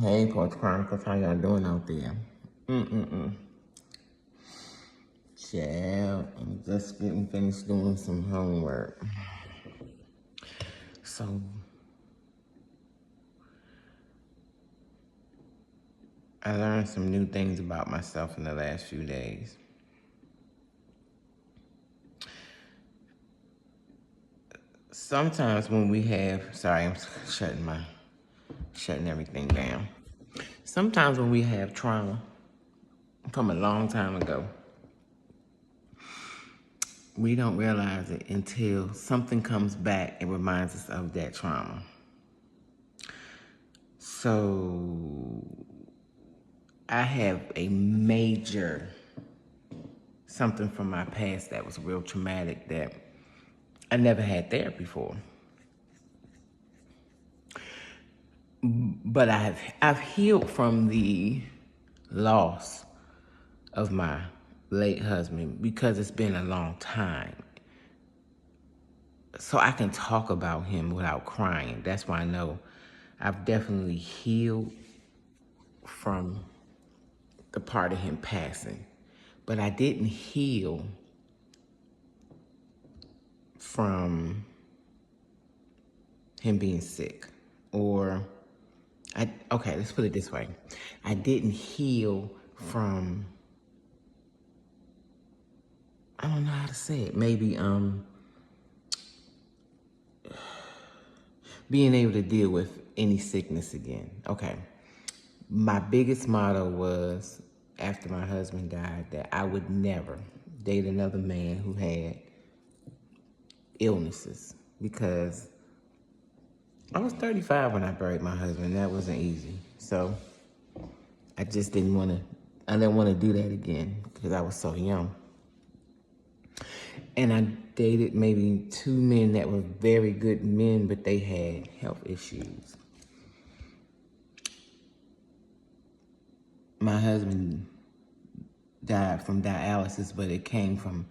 Hey, Coach Chronicles, how y'all doing out there? Yeah, I'm just getting finished doing some homework. So, I learned some new things about myself in the last few days. Sometimes when we have, sorry, I'm shutting everything down. Sometimes when we have trauma from a long time ago, we don't realize it until something comes back and reminds us of that trauma. So I have a major something from my past that was real traumatic that I never had therapy for. But I've healed from the loss of my late husband because it's been a long time. So I can talk about him without crying. That's why I know I've definitely healed from the part of him passing. But I didn't heal from him being sick. Okay, let's put it this way. I didn't heal from, I don't know how to say it, maybe being able to deal with any sickness again. Okay. My biggest motto was, after my husband died, that I would never date another man who had illnesses, because I was 35 when I buried my husband. That wasn't easy. So I just I didn't want to do that again because I was so young. And I dated maybe 2 men that were very good men, but they had health issues. My husband died from dialysis, but it came from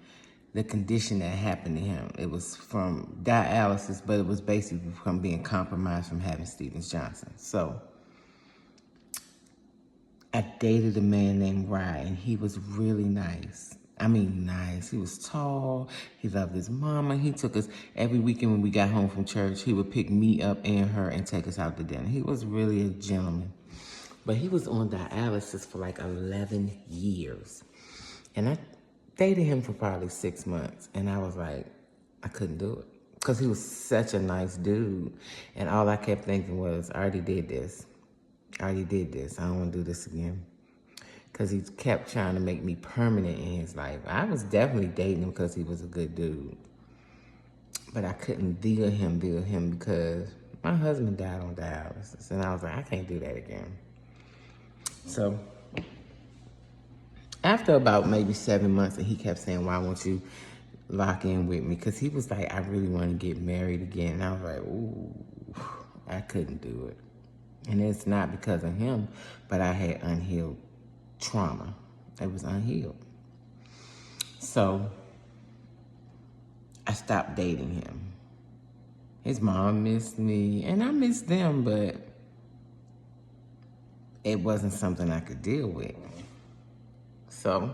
the condition that happened to him. It was from dialysis, but it was basically from being compromised from having Stevens-Johnson. So I dated a man named Ryan. He was really nice. I mean, nice. He was tall. He loved his mama. He took us every weekend when we got home from church. He would pick me up and her and take us out to dinner. He was really a gentleman. But he was on dialysis for like 11 years. And I dated him for probably 6 months. And I was like, I couldn't do it. Because he was such a nice dude. And all I kept thinking was, I already did this. I don't want to do this again. Because he kept trying to make me permanent in his life. I was definitely dating him because he was a good dude. But I couldn't deal him because my husband died on dialysis. And I was like, I can't do that again. So after about maybe 7 months, and he kept saying, why won't you lock in with me? Because he was like, I really want to get married again. And I was like, ooh, I couldn't do it. And it's not because of him, but I had unhealed trauma. It was unhealed. So I stopped dating him. His mom missed me, and I missed them, but it wasn't something I could deal with. So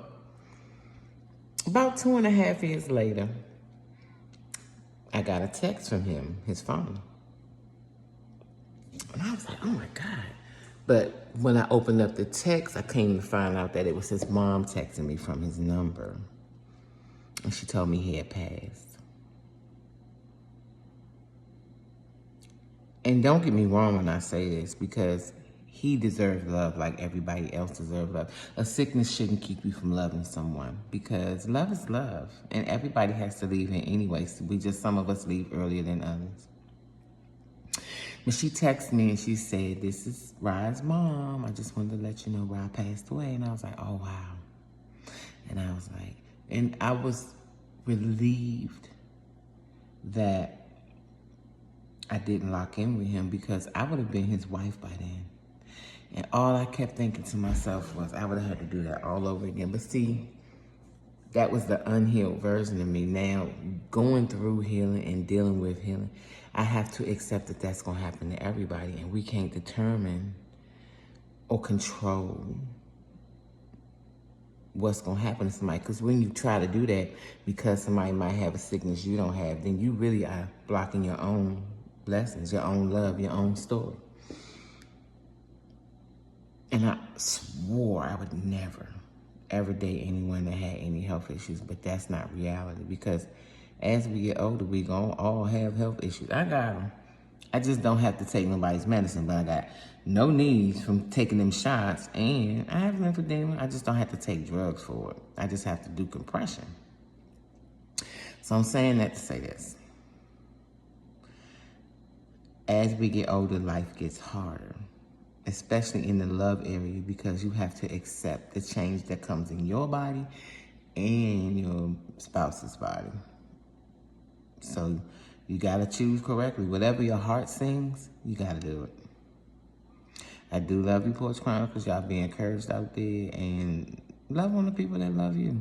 about 2.5 years later, I got a text from him, his phone. And I was like, oh my God. But when I opened up the text, I came to find out that it was his mom texting me from his number. And she told me he had passed. And don't get me wrong when I say this, because he deserved love like everybody else deserves love. A sickness shouldn't keep you from loving someone, because love is love. And everybody has to leave in anyway. So some of us leave earlier than others. But she texted me and she said, this is Rye's mom. I just wanted to let you know Rye passed away. And I was like, oh, wow. And I was like, and I was relieved that I didn't lock in with him, because I would have been his wife by then. And all I kept thinking to myself was, I would have had to do that all over again. But see, that was the unhealed version of me. Now, going through healing and dealing with healing, I have to accept that that's going to happen to everybody. And we can't determine or control what's going to happen to somebody. Because when you try to do that because somebody might have a sickness you don't have, then you really are blocking your own blessings, your own love, your own story. And I swore I would never, ever date anyone that had any health issues, but that's not reality, because as we get older, we gonna all have health issues. I got them. I just don't have to take nobody's medicine, but I got no needs from taking them shots, and I have lymphedema. I just don't have to take drugs for it. I just have to do compression. So I'm saying that to say this. As we get older, life gets harder, especially in the love area, because you have to accept the change that comes in your body and your spouse's body. So you gotta choose correctly. Whatever your heart sings, you gotta do it. I do love you, Porch Chronicles. Y'all be encouraged out there, and love on the people that love you.